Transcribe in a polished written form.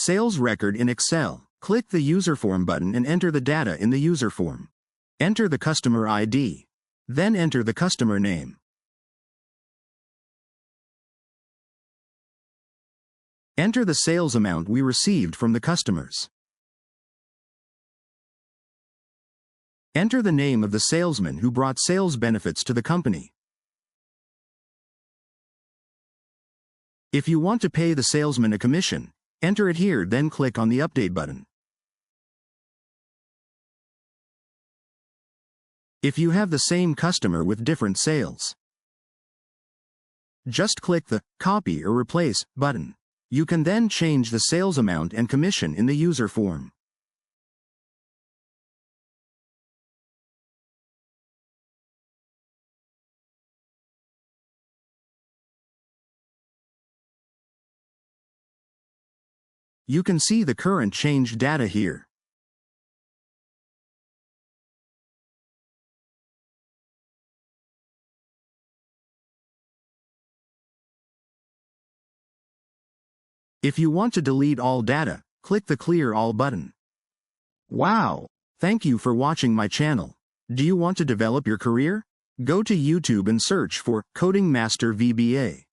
Sales record in Excel. Click the UserForm button and enter the data in the UserForm. Enter the customer ID. Then enter the customer name. Enter the sales amount we received from the customers. Enter the name of the salesman who brought sales benefits to the company. If you want to pay the salesman a commission, enter it here, then click on the Update button. If you have the same customer with different sales, just click the Copy or Replace button. You can then change the sales amount and commission in the user form. You can see the current changed data here. If you want to delete all data, click the Clear All button. Wow! Thank you for watching my channel. Do you want to develop your career? Go to YouTube and search for Coding Master VBA.